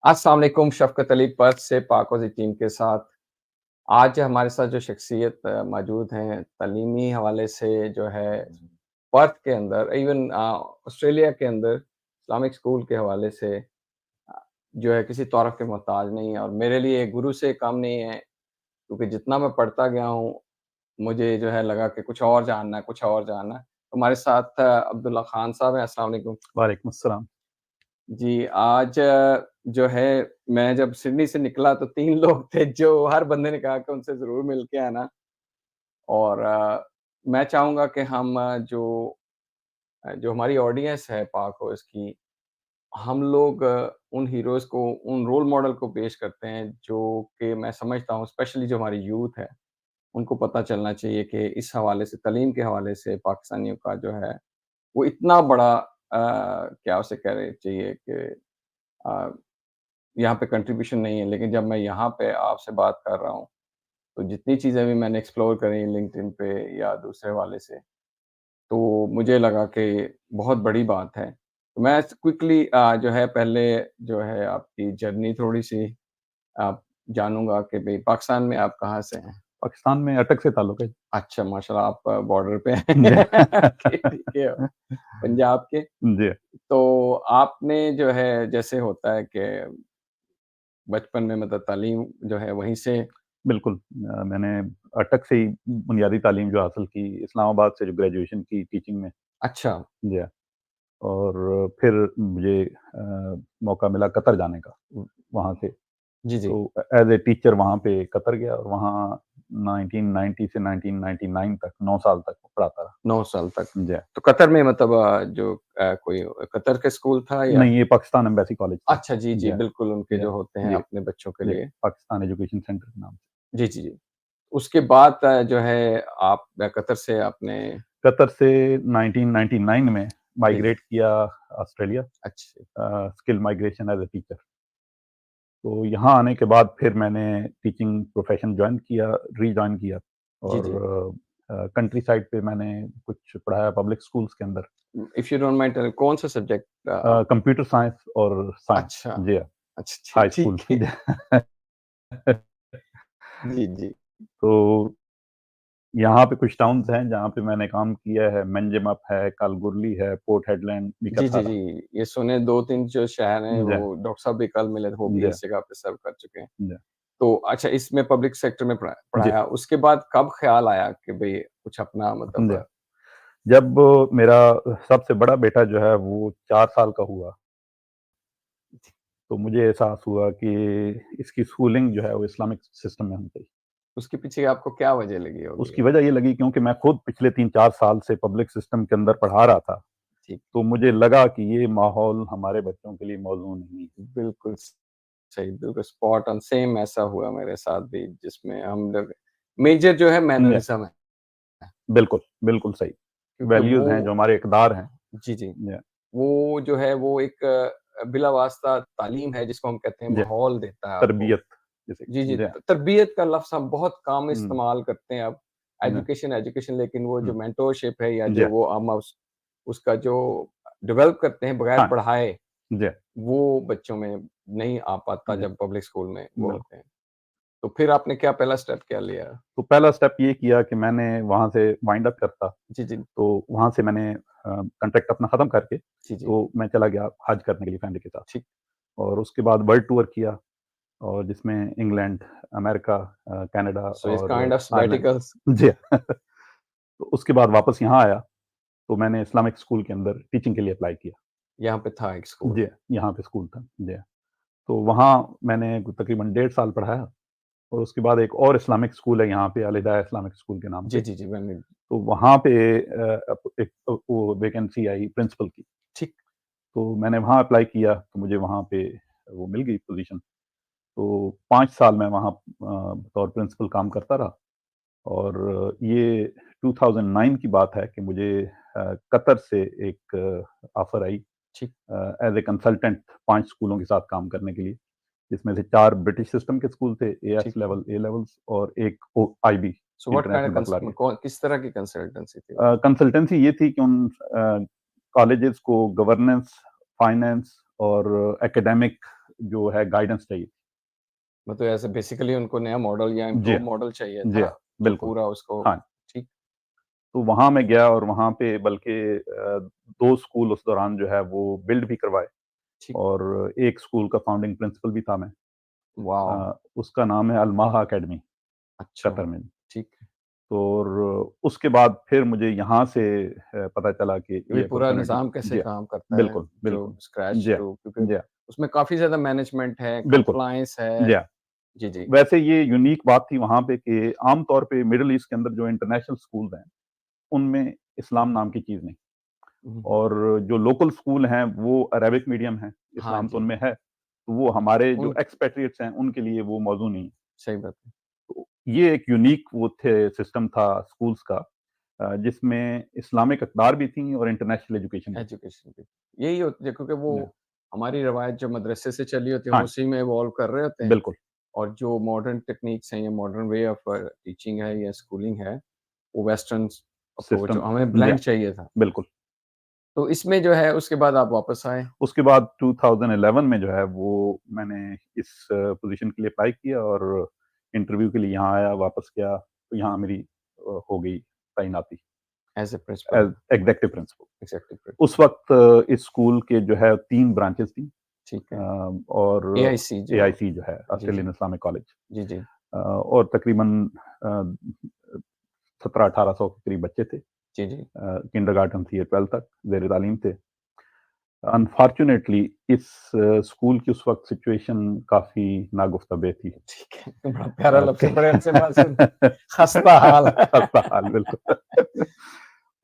अस्सलाम वालेकुम, शफ़क़त अली पर्थ से पाकोज़ी टीम के साथ। आज हमारे साथ जो शख़्सियत मौजूद हैं, तालीमी हवाले से जो है पर्थ के अंदर इवन ऑस्ट्रेलिया के अंदर इस्लामिक स्कूल के हवाले से जो है किसी तौरफ़ के मोहताज नहीं है और मेरे लिए गुरु से कम नहीं है, क्योंकि जितना मैं पढ़ता गया हूँ, मुझे जो है लगा कि कुछ और जानना है, कुछ और जानना है। हमारे साथ अब्दुल्ला खान साहब हैं, अस्सलाम वालेकुम। वालेकुम अस्सलाम। जी, आज जो है मैं जब सिडनी से निकला तो 3 लोग थे जो हर बंदे ने कहा कि उनसे ज़रूर मिल के आना और मैं चाहूँगा कि हम जो हमारी ऑडियंस है पाक हाउस की, हम लोग उन हीरोज़ को, उन रोल मॉडल को पेश करते हैं जो कि मैं समझता हूँ स्पेशली जो हमारी यूथ है, उनको पता चलना चाहिए कि इस हवाले से तालीम के हवाले से पाकिस्तानियों का जो है, वो इतना बड़ा क्या उसे कहना चाहिए कि अ यहाँ पे कंट्रीब्यूशन नहीं है, लेकिन जब मैं यहाँ पे आपसे बात कर रहा हूँ, तो जितनी चीज़ें भी मैंने एक्सप्लोर करी लिंक्डइन पे या दूसरे वाले से, तो मुझे लगा कि बहुत बड़ी बात है। तो मैं क्विकली जो है पहले जो है आपकी जर्नी थोड़ी-सी जानूँगा कि भई पाकिस्तान में आप कहाँ से हैं? पाकिस्तान में अटक से ताल्लुक है। अच्छा, माशाल्लाह आप बॉर्डर पे हैं। जी। ठीक है, पंजाब के। जी, तो आपने जो है जैसे होता है कि बचपन में मतलब तालीम जो है वहीं से बिल्कुल। मैंने अटक से ही बुनियादी तालीम जो हासिल की, इस्लामाबाद से जो ग्रेजुएशन की टीचिंग में। अच्छा, जी हाँ, और फिर मुझे मौका मिला कतर जाने का, वहाँ से। जी, जी। तो एज़ ए टीचर वहाँ पे कतर गया और वहाँ 1990 से 1999 तक 9 साल तक पढ़ाता रहा। 9 साल तक। जी हाँ। तो कतर में मतलब जो कोई कतर का स्कूल था या नहीं, ये पाकिस्तान एम्बेसी कॉलेज था। अच्छा, जी, जी जी, हाँ, बिल्कुल उनके जी हाँ, जो होते हैं जी, अपने बच्चों के जी, लिए। पाकिस्तान एजुकेशन सेंटर के नाम से। जी, जी, जी। उसके बाद जो है आप कतर से आपने कतर से 1999 में जी, जी। माइग्रेट किया ऑस्ट्रेलिया, अच्छी skill migration as a teacher. तो यहाँ आने के बाद फिर मैंने टीचिंग प्रोफ़ेशन जॉइन किया, रीजॉइन किया जी, जी। और कंट्री साइड पे मैंने कुछ पढ़ाया पब्लिक स्कूल्स के अंदर, इफ यू डोंट माइंड कौन-सा सब्जेक्ट कंप्यूटर साइंस और साइंस। अच्छा, जी हाँ, अच्छा, हाई स्कूल। ठीक है। जी, जी। तो यहाँ पे कुछ टाउन्स हैं जहाँ पे मैंने काम किया है, मंजमप है, कालगुरली है, पोर्ट हेडलैंड, जी, जी, बिकथारा। जी। ये सुने 2-3 जो शहर हैं जी, वो डॉक्टर साहब भी कल मिले थे, वो भी जी, इस जगह पे सर्व कर चुके हैं। जी, तो अच्छा इसमें पब्लिक सेक्टर में जी, पढ़ाया, उसके बाद कब ख़्याल आया कि भई कुछ अपना जी। मतलब जब मेरा सबसे बड़ा बेटा जो है वो 4 साल का हुआ, तो मुझे एहसास हुआ कि इसकी स्कूलिंग जो है वो इस्लामिक सिस्टम में होनी चाहिए। उसके पीछे आपको क्या वजह लगी होगी? उसकी वजह ये लगी क्योंकि मैं खुद पिछले 3-4 साल से पब्लिक सिस्टम के अंदर पढ़ा रहा था, ठीक, तो मुझे लगा कि ये माहौल हमारे बच्चों के लिए मौज़ूद नहीं है। बिल्कुल सही, बिल्कुल स्पॉट ऑन सेम ऐसा हुआ मेरे साथ भी जिसमें हम लोग मेजर जो है जी, मैनरिज़्म है, बिल्कुल, बिल्कुल सही। क्योंकि वैल्यूज़ हैं जो वो हमारे इक़दार हैं। जी, जी। जी, वो जो है वो एक बिला-वास्ता तालीम है जिसको हम कहते हैं जी, माहौल देता है आपको। तरबियत जिसे जी, जी, जी, तरबियत का लफ्ज़ हम बहुत कम हुँ, इस्तेमाल करते हैं अब। जी, एजुकेशन, एजुकेशन लेकिन वो जो हुँ, मेंटरशिप है या जी, जो वो हम उसका जो डेवलप करते हैं बगैर हाँ, पढ़ाए, जी, वो बच्चों में नहीं आ पाता जी, जब पब्लिक स्कूल में वो बिल्कुल। होते हैं। तो फिर आपने क्या पहला स्टेप क्या लिया? तो पहला स्टेप ये किया कि मैंने वहाँ से वाइंड अप करता, जी, जी। तो वहाँ से मैंने कॉन्ट्रैक्ट अपना ख़त्म करके, जी, जी। तो मैं चला गया हज करने के लिए फैमिली के साथ ठीक। और उसके बाद वर्ल्ड टूर किया और जिसमें England, America, Canada so it's और काइंड ऑफ आयरलैंड। सबैटिकल्स जी। तो उसके बाद वापस यहाँ आया, तो मैंने इस्लामिक स्कूल के अंदर टीचिंग के लिए अप्लाई किया। यहाँ पे था एक स्कूल। जी, यहाँ पे स्कूल था। जी, तो वहाँ मैंने तकरीबन 1.5 साल पढ़ाया और उसके बाद एक और इस्लामिक स्कूल है यहाँ पे, अल-हिदाया इस्लामिक स्कूल के नाम जी, से। जी, जी, मैंने तो वहाँ पे एक वो वैकेंसी आई प्रिंसिपल की, ठीक। तो मैंने वहाँ अप्लाई किया, तो मुझे वहाँ पे वो मिल गई पोज़ीशन। तो 5 साल मैं वहाँ बतौर प्रिंसिपल काम करता रहा और ये 2009 की बात है कि मुझे कतर से एक ऑफ़र आई ठीक। एज़ ए कंसल्टेंट 5 स्कूलों के साथ काम करने के लिए, जिसमें से 4 ब्रिटिश सिस्टम के स्कूल थे, एएस ठीक है। लेवल, ए लेवल्स और एक O IB, so what kind of international baccalaureate. कौन किस तरह की कंसल्टेंसी थी वो? कंसल्टेंसी ये थी कि उन कॉलेजेस को गवर्नेंस, फाइनेंस और एकेडमिक जो है गाइडेंस चाहिए। मतलब ऐसे बेसिकली उनको नया मॉडल या जी इम्प्रूव हाँ, मॉडल चाहिए जी था, हाँ, जो बिल्कुल। पूरा उसको हाँ, ठीक तो वहाँ मैं गया और वहाँ पे बल्कि 2 स्कूल उस दौरान जो है वो बिल्ड भी करवाए ठीक और एक स्कूल का फाउंडिंग प्रिंसिपल भी था मैं। वॉव! उसका नाम है अल-माहा अकेडमी, अच्छा, कतर में। ठीक है। तो और उसके बाद फिर मुझे यहाँ से पता चला कि ये भी ये पूरा अपॉर्च्युनिटी। निज़ाम कैसे जी हाँ, काम करता है, बिल्कुल, जो बिल्कुल। स्क्रैच जी हाँ, टू क्योंकि जी हाँ, उसमें काफ़ी ज़्यादा मैनेजमेंट है, बिल्कुल। कंप्लायंस है। जी हाँ। जी, जी। वैसे ये यूनिक बात थी वहाँ पे कि आम तौर पे मिडल ईस्ट के अंदर जो इंटरनेशनल स्कूल्स हैं, उनमें इस्लाम नाम की चीज़ नहीं। हुँ, हुँ। और जो लोकल स्कूल हैं, वो अरेबिक मीडियम हैं, हाँ इस्लाम तो जी, उनमें है। तो वो हमारे जो उन एक्सपेट्रिएट्स हैं, उनके लिए वो मौज़ू नहीं है। सही बात है, तो ये एक यूनिक वो थे सिस्टम था स्कूल्स का जिसमें इस्लामिक अक़दार भी थी और इंटरनेशनल एजुकेशन भी थी। एजुकेशन की। यही होती है क्योंकि वो जी, हमारी रवायत जो मदरसे से चली होती है, हम हाँ, उसी में इवॉल्व कर रहे होते हैं बिल्कुल, और जो मॉडर्न टेक्निक्स हैं या मॉडर्न वे ऑफ टीचिंग है या स्कूलिंग है, वो वेस्टर्न अप्रोच सिस्टम। हमें जी ब्लेंड हाँ, चाहिए था। बिल्कुल। तो इसमें जो है उसके बाद आप वापस आए। उसके बाद 2011 में जो है वो मैंने इस पोज़ीशन के लिए अप्लाई किया और इंटरव्यू के लिए यहाँ आया, वापस गया, तो यहाँ मेरी हो गई तैनाती as a principal, as executive principal. Executive principal, उस वक़्त इस स्कूल के जो है 3 ब्रांचेज़ थी ठीक है। और एआईसी जो एआईसी जो है जी, जी। ऑस्ट्रेलियन इस्लामिक कॉलेज जी, जी। और तकरीबन अ, 17-1800 के करीब बच्चे थे। जी, जी। किंडरगार्टन से 12th तक ज़ेर-ए-तालीम थे। अनफॉर्च्यूनेटली इस स्कूल की उस वक़्त सिचुएशन काफ़ी नागुफ्ता-बेह थी। ठीक है, बड़ा प्यारा लफ्ज़ है, बड़े अच्छे बात सुन क खस्ता हाल। खस्ता हाल बिल्कुल।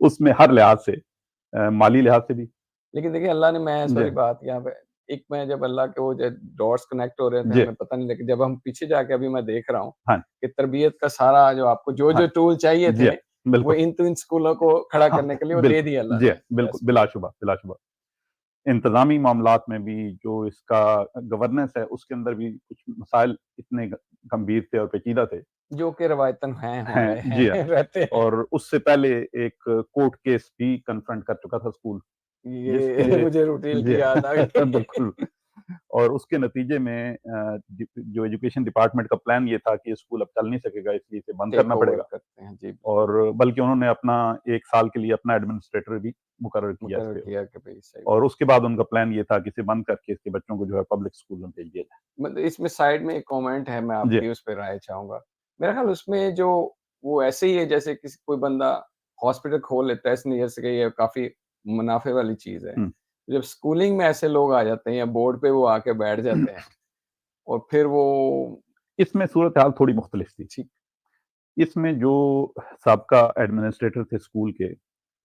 उसमें हर लिहाज़ से माली लिहाज़ से भी। लेकिन देखिए अल्लाह ने मैं जी, सॉरी बात यहाँ पे एक मैं जब अल्लाह के वो डॉट्स कनेक्ट हो रहे थे जी, हमें पता नहीं लेकिन जब हम पीछे जाके अभी मैं देख रहा हूँ हाँ, कि तरबियत का सारा जो आपको जो-जो हाँ, टूल चाहिए जी थे, हाँ, वो बिल्कुल। इन स्कूलों को खड़ा हाँ, करने के लिए वो दे बिल्कुल, दिया अल्लाह जी ने। हाँ, बिल्कुल, यस। बिलाशुबा, बिलाशुबा। इंतज़ामी मामलात में भी जो इसका गवर्नेंस है, उसके अंदर भी कुछ मसाइल इतने गंभीर थे और पेचीदा थे। जो कि रवायतन हैं, हो हैं, रहे जी हाँ। हैं, रहते हैं। और उससे पहले एक कोर्ट केस भी कन्फ्रंट कर चुका था स्कूल, ये जिसके मुझे रूटीन जी की याद आ गई। बिल्कुल। और उसके नतीजे में जो एजुकेशन डिपार्टमेंट का प्लान ये था कि ये स्कूल अब चल नहीं सकेगा, इसलिए इसे बंद टेक करना ओवर पड़ेगा। करते हैं। जी, और बिल्कुल, बल्कि उन्होंने अपना 1 साल के लिए अपना एडमिनिस्ट्रेटर भी मुकर्रर किया इस मुकर्रर पे। किया कि भई सही और बात। उसके बाद उनका प्लान ये था कि इसे बंद करके इसके बच्चों को जो है पब्लिक स्कूल में भेज दिया जाए। मतलब इसमें साइड में एक कमेंट है, मैं जी, आपकी उस पे राय चाहूँगा। मेरा ख़्याल उसमें जो वो ऐसे ही है जैसे किसी कोई बंदा हॉस्पिटल खोल लेता है इस नियत से कि ये काफ़ी मुनाफ़े वाली चीज़ है। हुँ। जब स्कूलिंग में ऐसे लोग आ जाते हैं या बोर्ड पे वो आके बैठ जाते हैं और फिर वो इसमें सूरत-हाल थोड़ी मुख्तलिफ थी। ठीक इसमें जो साबका एडमिनिस्ट्रेटर थे स्कूल के,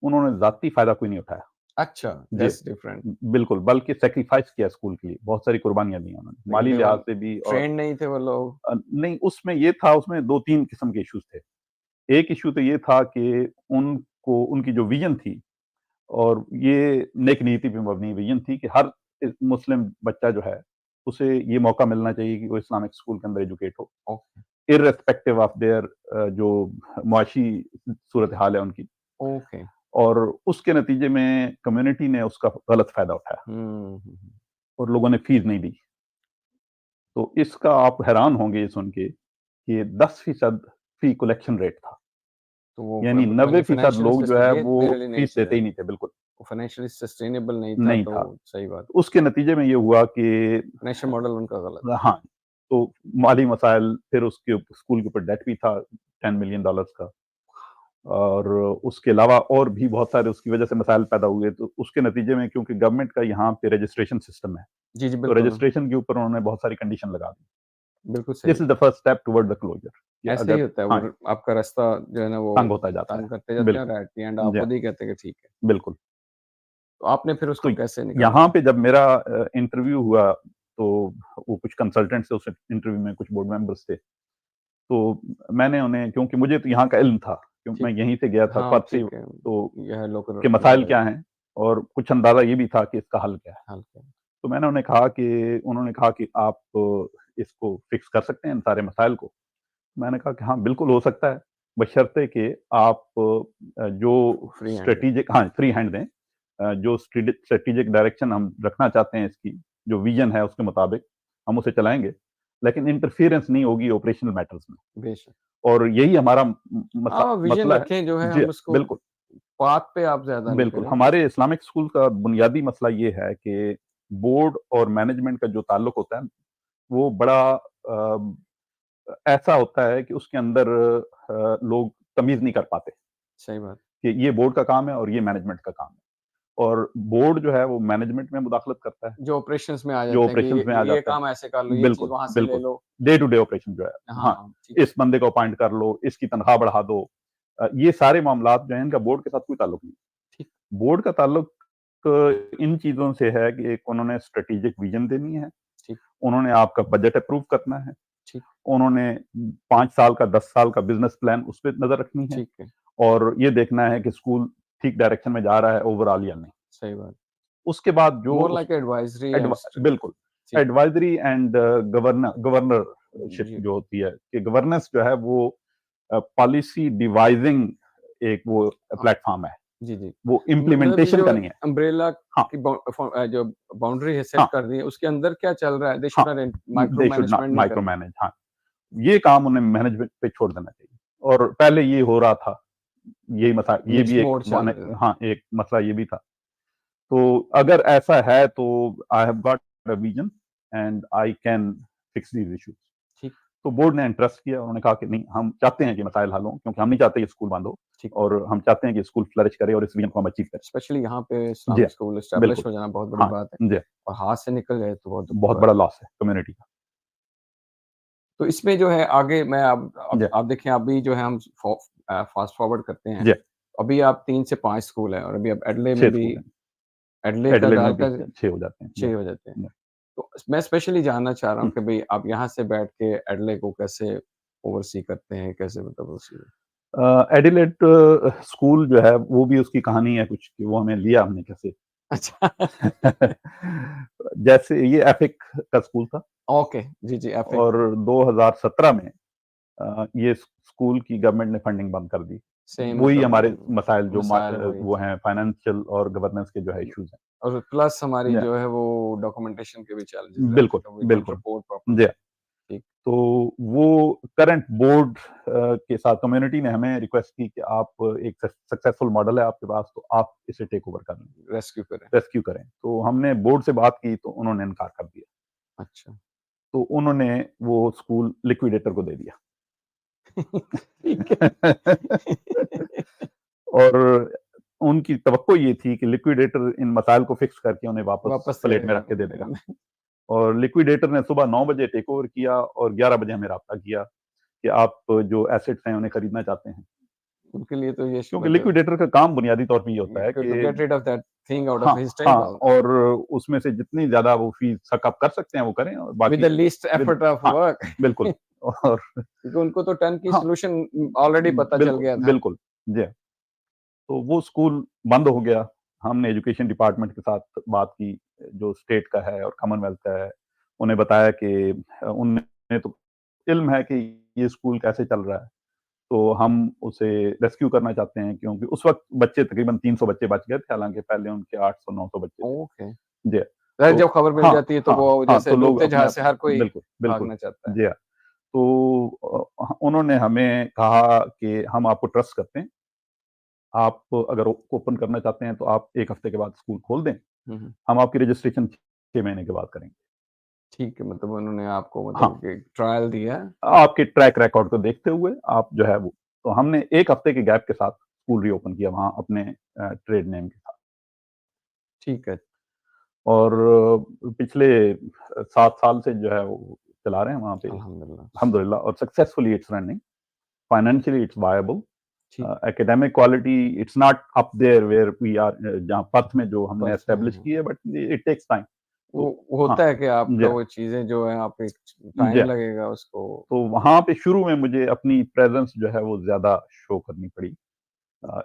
उन्होंने ज़ाती फ़ायदा कोई नहीं उठाया। अच्छा, जी, दैट्स डिफरेंट। बिल्कुल, बल्कि सैक्रिफ़ाइस किया स्कूल के लिए, बहुत सारी कुर्बानियाँ दी उन्होंने, लेकिन माली दे वर लिहाज़ से भी और ट्रेन्ड नहीं थे वो लोग। नहीं उसमें ये था उसमें 2-3 किस्म के इश्यूज़ थे। एक इश्यू तो ये था कि उनको उनकी जो विज़न थी और ये नेक नीति पे मबनी विज़न थी कि हर मुस्लिम बच्चा जो है, उसे ये मौका मिलना चाहिए कि वो इस्लामिक स्कूल के अंदर एजुकेट हो, ओके, इर्रेस्पेक्टिव ऑफ देयर जो मुआशी सूरत-हाल है उनकी। ओके। और उसके नतीजे में कम्युनिटी ने उसका गलत फ़ायदा उठाया हुँ, हुँ, हुँ। और लोगों ने फ़ीस नहीं दी। तो इसका आप हैरान होंगे ये सुन के कि 10% फ़ी कलेक्शन रेट था। तो वो यानी मतलब ये 90% फाइनेंशियली लोग जो है ये वो मेरे लिए नहीं फ़ीस देते सही ही नहीं थे, बिल्कुल, वो फाइनेंशियली सस्टेनेबल नहीं था नहीं तो था। सही बात। तो उसके नतीजे में ये हुआ कि फाइनेंशियल मॉडल उनका गलत था। हाँ, तो माली मसाइल फिर उसके स्कूल के ऊपर डेट भी था $10 मिलियन का और उसके अलावा और भी बहुत सारे उसकी वजह से मसाइल पैदा हुए। तो उसके नतीजे में क्योंकि गवर्नमेंट का यहाँ पे रजिस्ट्रेशन सिस्टम है, जी, जी, तो बिल्कुल, रजिस्ट्रेशन के ऊपर उन्होंने बहुत सारी कंडीशन लगा दी। बिल्कुल सही दिस इज़ द बात। First step toward the closer कि ऐसे ही अगर होता है वो हाँ, आपका रास्ता जो है ना वो तंग होता जाता है। तंग करते जाते हैं बिल्कुल, और एट द एंड आप जी हाँ, खुद ही कहते हैं कि ठीक है। बिल्कुल। तो आपने फिर तो उसको कैसे निकाला? यहाँ पे जब मेरा इंटरव्यू हुआ, तो वो कुछ कंसल्टेंट्स थे उस इंटरव्यू में, कुछ बोर्ड मेंबर्स थे। तो मैंने उन्हें क्योंकि मुझे तो यहाँ का इल्म था, क्योंकि मैं ठीक यहीं से गया था हाँ, फर्स्ट से ठीक है। तो यह है लोकल के मसाइल नॉलेज क्या हैं और कुछ अंदाज़ा ये भी था कि इसका हल क्या है। हल्का तो मैंने उन्होंने कहा कि आप इसको फिक्स कर सकते हैं इन सारे मसाइल को? मैंने कहा कि हाँ, बिल्कुल हो सकता है, बशर्ते कि आप जो फ्री हैंड है। स्ट्रैटेजिक हाँ, फ्री हैंड दें। जो स्ट्रैटेजिक डायरेक्शन हम रखना चाहते हैं इसकी, जो विज़न है उसके मुताबिक हम उसे चलाएँगे, लेकिन इंटरफेरेंस नहीं होगी ऑपरेशनल मैटर्स में। बेशक। और यही हमारा मसा हाँ, विज़न मसला है। रखें जो है जी, हम उसको बिल्कुल, पाथ पे आप ज़्यादा बिल्कुल। निकलें। हमारे इस्लामिक स्कूल का बुनियादी मसला ये है कि बोर्ड और मैनेजमेंट का जो ताल्लुक होता है, वो बड़ा ऐसा होता है कि उसके अंदर लोग तमीज़ नहीं कर पाते सही बात। कि ये बोर्ड का काम है और ये मैनेजमेंट का काम है। और बोर्ड जो है वो मैनेजमेंट में मुदाखलत करता है, जो ऑपरेशंस में आ जो जाते हैं कि ऑपरेशंस में आ ये जाता है। काम ऐसे कर लो, ये चीज़ बिल्कुल, वहाँ से ले बिल्कुल। लो। डे टू डे ऑपरेशन जो है, हाँ, हाँ, ठीक है, इस बंदे को अपॉइंट कर लो, इसकी तनख्वाह बढ़ा दो। ये सारे मामलात जो हैं इनका बोर्ड के साथ कोई ताल्लुक नहीं। ठीक, बोर्ड का ताल्लुक इन चीज़ों से है कि एक उन्होंने स्ट्रेटेजिक विज़न देनी है, ठीक, उन्होंने आपका बजट अप्रूव करना है, ठीक, उन्होंने 5 साल का, 10 साल का बिज़नेस प्लान उस पे नज़र रखनी है ठीक है। और ये देखना है कि स्कूल ठीक डायरेक्शन में जा रहा है ओवरऑल या नहीं। सही बात। उसके बाद जो मोर उस लाइक एडवाइज़री एंड एडवा बिल्कुल, ठीक, एडवाइज़री एंड गवर्नरशिप जी, जो होती है कि गवर्नेंस जो है वो पॉलिसी डिवाइज़िंग एक वो हाँ, प्लेटफ़ॉर्म है, जी, जी। वो मतलब ये इम्प्लीमेंटेशन जो का नहीं है। अम्ब्रेला हाँ, की जो बाउंड्री है सेट हाँ, कर दी है, उसके अंदर क्या चल रहा है? दे हाँ, should not micro they should not management नहीं माइक्रो करना। मैनेज हाँ, ये काम उन्हें मैनेजमेंट पे छोड़ देना चाहिए और पहले ये हो रहा था, ये भी मिक्स्ड एक मोड चल रहा है। हाँ, एक मसला ये भी था। तो अगर ऐसा है तो I have got a vision and I can fix these issues. ठीक, तो बोर्ड ने इंटरेस्ट किया, उन्होंने कहा कि नहीं, हम चाहते हैं कि मसाइल हल हों क्योंकि हम नहीं चाहते ये स्कूल बंद हो ठीक। और हम चाहते हैं कि स्कूल फ्लरिश करे और इस विज़न को हम अचीव करें। स्पेशली यहाँ पे जी हाँ, इस्लामिक स्कूल एस्टेब्लिश बिल्कुल। हो जाना बहुत बड़ी हाँ, बात है जी, और हाथ से निकल जाए तो बहुत दुःख की बहुत बात बड़ा है। लॉस है कम्युनिटी का। तो इसमें जो है आगे मैं अब जी, आप देखें अभी जो है हम फ़ास्ट फॉरवर्ड करते हैं। जी, अभी आप 3 से 5 स्कूल हैं और अभी अब एडले 6 में भी स्कूल हैं। एडले का एडिलेड में भी डालकर 6 हो जाते हैं। जी, 6 हो जाते हैं। जी। तो मैं स्पेशली जानना चाह रहा हूँ हुँ। कि भई आप यहाँ से बैठ के एडले को कैसे ओवरसी करते हैं? कैसे मतलब उसी एडिलेड स्कूल जो है वो भी उसकी कहानी है कुछ कि वो हमें लिया हमने कैसे। अच्छा। जैसे ये एपिक का स्कूल था ओके। जी, जी, एपिक और 2017 में ये स्कूल की गवर्नमेंट ने फंडिंग बंद कर दी। सेम वही मतलब हमारे मसाइल जो मसाइल वही वो हैं फाइनेंशियल और गवर्नेंस के जो है इश्यूज़ हैं। और प्लस हमारी जी, जो है वो डॉक्यूमेंटेशन के भी चैलेंजेस रहते बिल्कुल, हैं कि वी कांट बिल्कुल। रिपोर्ट जी, प्रॉपर्ली। ठीक, तो वो करंट बोर्ड के साथ कम्युनिटी ने हमें रिक्वेस्ट की कि आप एक सक्सेसफुल मॉडल है आपके पास, तो आप इसे टेक ओवर कर लें, रेस्क्यू करें। रेस्क्यू करें। तो हमने बोर्ड से बात की तो उन्होंने इनकार कर दिया। अच्छा। तो उन्होंने वो स्कूल लिक्विडेटर को दे दिया। ठीक है। और उनकी तवक्को ये थी कि लिक्विडेटर इन मसाइल को फिक्स करके उन्हें वापस वापस दे प्लेट में देगा। रख के दे देगा। और लिक्विडेटर ने सुबह 9 बजे टेक ओवर किया और 11 बजे हमें राब्ता किया कि आप जो एसेट्स हैं उन्हें खरीदना चाहते हैं। उनके लिए तो ये क्योंकि मतलब लिक्विडेटर का काम बुनियादी तौर पे ये होता है टू कि get rid of that thing out of हाँ, हिज हाँ टेबल और उसमें से जितनी ज़्यादा वो फ़ीस सक अप कर सकते हैं वो करें और विद बाकी the least with effort of हाँ, वर्क। बिल्कुल और क्योंकि उनको तो टर्न की हाँ, सॉल्यूशन ऑलरेडी पता चल बिल्कुल, गया था। बिल्कुल। जी। तो वो स्कूल बंद हो गया। हमने एजुकेशन डिपार्टमेंट के साथ बात की, जो स्टेट का है और कॉमनवेल्थ का है। उन्हें बताया कि उन्हें तो इल्म है कि ये स्कूल कैसे चल रहा है, तो हम उसे रेस्क्यू करना चाहते हैं क्योंकि उस वक़्त बच्चे तकरीबन 300 बच्चे बच गए थे, हालाँकि पहले उनके 800-900 बच्चे थे। ओके। जी, ज़ाहिर तो जब खबर मिल हाँ, जाती है तो हाँ, वो हाँ, जैसे तो लोग डूबते अपने जहाज आप से हर कोई बिल्कुल, बिल्कुल। भागना चाहता है। जी हाँ, तो उन्होंने हमें कहा कि हम आपको ट्रस्ट करते हैं। आप अगर ओपन करना चाहते हैं तो आप 1 हफ्ते के बाद स्कूल खोल दें। हुँ, हुँ। हम आपकी रजिस्ट्रेशन 6 महीने के बाद करेंगे। ठीक है, मतलब उन्होंने आपको हाँ, मतलब कि ट्रायल दिया। आपके ट्रैक रिकॉर्ड को देखते हुए आप जो है वो तो हमने 1 हफ्ते के गैप के साथ स्कूल रीओपन किया वहाँ अपने ट्रेड नेम के साथ ठीक है, और पिछले 7 साल से जो है वो चला रहे हैं वहाँ पे अल्हम्दुलिल्लाह। अल्हम्दुलिल्लाह और successfully it's running, financially it's viable, ठीक, academic quality it's not up there where we are जहाँ पर्थ में जो हमने पर्स में एस्टेब्लिश है। की है बट इट टेक्स टाइम। तो वो हाँ, होता है कि आपका जी, वो चीज़ें जो हैं आप एक जी। टाइम लगेगा उसको तो वहाँ पे शुरू में मुझे अपनी प्रेज़ेंस जो है वो ज़्यादा शो करनी पड़ी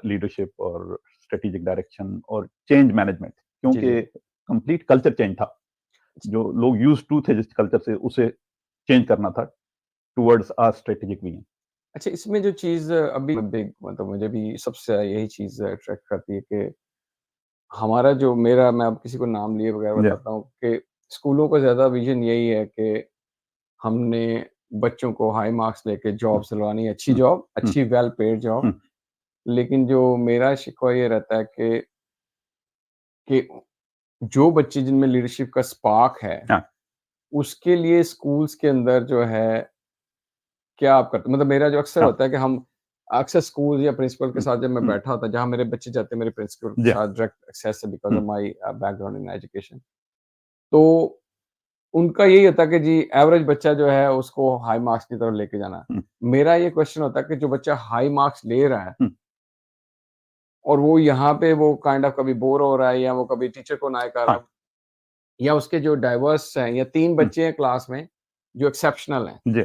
लीडरशिप और स्ट्रैटेजिक डायरेक्शन और चेंज मैनेजमेंट जी, जी। क्योंकि कंप्लीट कल्चर चेंज था। जो लोग यूज़्ड टू थे जिस कल्चर से उसे चेंज करना था टुवर्ड्स अ स्ट्रैटेजिक विज़न। अच्छा इसमें जो चीज़ अभी बिग मतलब मुझे भी सबसे यही चीज़ अट्रैक्ट करती है कि हमारा जो मेरा मैं अब किसी को नाम लिए बगैर जी, बताता हूँ कि स्कूलों का ज़्यादा विज़न यही है कि हमने बच्चों को हाई मार्क्स लेके हुँ, जॉब दिलवानी है, अच्छी हुँ, जॉब, हुँ, अच्छी वेल पेड जॉब। हुँ, लेकिन जो मेरा शिकवा ये रहता है कि जो बच्चे जिनमें लीडरशिप का स्पार्क है, हाँ, उसके लिए स्कूल्स के अंदर जो है क्या आप करते मतलब मेरा जो अक्सर हाँ, होता है कि हम अक्सर स्कूल या प्रिंसिपल के हुँ, साथ जब मैं हुँ, बैठा होता, जहाँ मेरे बच्चे जाते हैं मेरे प्रिंसिपल के जी, साथ डायरेक्ट एक्सेस है because hmm, of my background in education. तो उनका यही होता है कि जी एवरेज बच्चा जो है उसको हाई मार्क्स की तरफ लेके जाना है। हुँ, मेरा ये क्वेश्चन होता है कि जो बच्चा हाई मार्क्स ले रहा है हुँ, और वो यहाँ पे वो काइंड ऑफ कभी बोर हो रहा है या वो कभी टीचर को ना कर रहा हाँ, है या उसके जो डाइवर्स हैं या 3 हुँ, बच्चे हैं क्लास में जो एक्सेप्शनल हैं जी,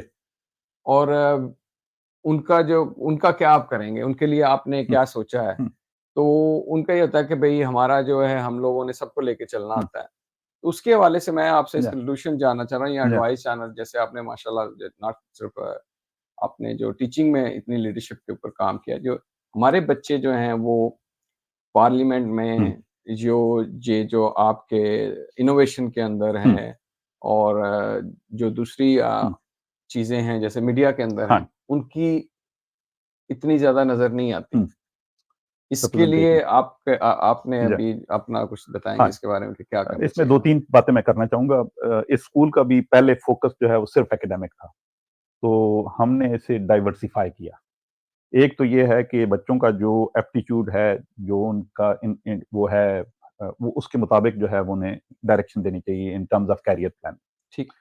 और उनका क्या आप करेंगे? उनके लिए आपने हुँ, क्या सोचा है? हुँ, तो उनका ये होता है कि भई हमारा जो है हम लोगों ने सबको लेके चलना हुँ, होता है। तो उसके हवाले से मैं आपसे जी, सॉल्यूशन जानना चाह रहा हूँ या जी, एडवाइस जानना जैसे आपने माशाल्लाह नॉट सिर्फ आपने जो टीचिंग में इतनी लीडरशिप के ऊपर काम किया, जो हमारे बच्चे जो हैं वो पार्लियामेंट हुँ, में जो आपके इनोवेशन के अंदर हुँ, हैं और जो दूसरी हुँ, चीज़ें हैं जैसे मीडिया के अंदर हाँ, हैं, उनकी इतनी ज़्यादा नज़र नहीं आती। हुँ, इसके लिए रिप्रेजेंटेशन आपने जी, अभी अपना कुछ बताएँगे हाँ, इसके बारे में कि क्या करना इसमें चाहिए हमें? 2-3 बातें मैं करना चाहूँगा। इस स्कूल का भी पहले फ़ोकस जो है वो सिर्फ़ एकेडमिक था, तो हमने इसे डाइवर्सिफ़ाई किया। एक तो ये है कि बच्चों का जो एप्टीट्यूड है, जो उनका इन इन वो है वो उसके मुताबिक जो है वो उन्हें डायरेक्शन देनी चाहिए in terms of career plan, ठीक,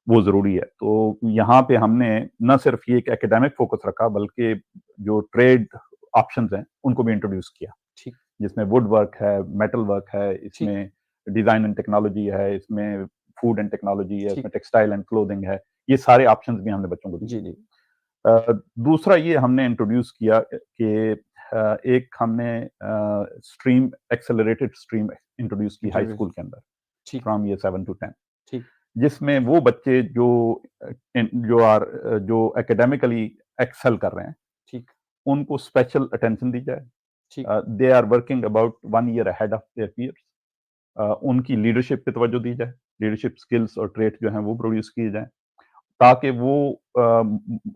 वो ज़रूरी है। तो यहाँ पे हमने ना सिर्फ़ ये एक एकेडमिक फ़ोकस रखा बल्कि जो ट्रेड ऑप्शंस हैं, उनको भी इंट्रोड्यूस किया, ठीक, जिसमें वुड वर्क है, मेटल वर्क है, ठीक, इसमें डिज़ाइन एंड टेक्नोलॉजी है, इसमें फूड एंड टेक्नोलॉजी है, ठीक। इसमें टेक्सटाइल एंड क्लोथिंग है। ये सारे ऑप्शंस भी हमने बच्चों को दिए। जी, जी। दूसरा ये हमने इंट्रोड्यूस किया कि एक हमने स्ट्रीम एक्सेलरेटेड स्ट्रीम इंट्रोड्यूस की हाई इंट्रोड्यूस स्कूल के अंदर ठीक, फ्रॉम ईयर 7 टू 10, ठीक, जिसमें वो बच्चे जो एकेडमिकली एक्सेल कर रहे हैं, ठीक, उनको स्पेशल अटेंशन दी जाए। ठीक। They are working about 1 year ahead of their peers. उनकी लीडरशिप पे तवज्जो दी जाए, लीडरशिप स्किल्स और ट्रेट जो हैं वो प्रोड्यूस किए जाएँ। ताकि वो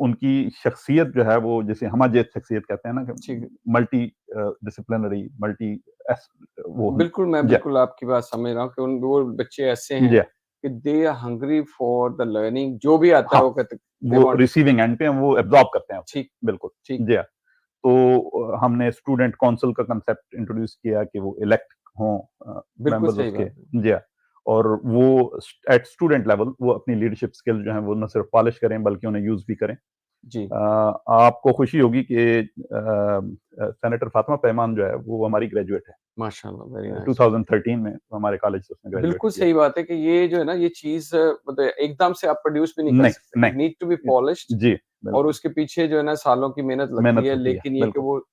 उनकी शख्सियत जो है वो जिसे हमाजत शख्सियत कहते हैं ना कि ठीक। मल्टी डिसिप्लिनरी मल्टी एस वो होनी बिल्कुल, मैं जी, बिल्कुल आपकी बात समझ रहा हूँ कि उन वो बच्चे ऐसे हैं जी, कि they are hungry for the learning जो भी आता है हाँ, वो कहते दे वो वांट टू रिसीविंग एंड पे वो एब्ज़ॉर्ब करते हैं उसे, ठीक, बिल्कुल, ठीक। जी हाँ। तो हमने स्टूडेंट काउंसिल का कांसेप्ट इंट्रोड्यूस किया कि वो इलेक्ट हों बिल्कुल मेंबर्स सही उसके, बात है। जी हाँ। और वो एट स्टूडेंट लेवल वो अपनी लीडरशिप स्किल्स जो हैं वो ना सिर्फ पॉलिश करें बल्कि उन्हें यूज़ भी करें। जी, आपको खुशी होगी कि सेनेटर फातिमा पैमान जो है वो हमारी ग्रेजुएट है। माशाअल्लाह वेरी नाइस। 2013 में हमारे कॉलेज से उसने ग्रेजुएट बिल्कुल किया। सही बात है कि ये जो है ना ये चीज़ मतलब एकदम से आप प्रोड्यूस भी नहीं कर नहीं, सकते। इट नहीं। Need to B E polished जी, और बिल्कुल, उसके पीछे जो है ना सालों की मेहनत लगती मेहनत है, होती है, लेकिन ये कि बिल्कुल, वो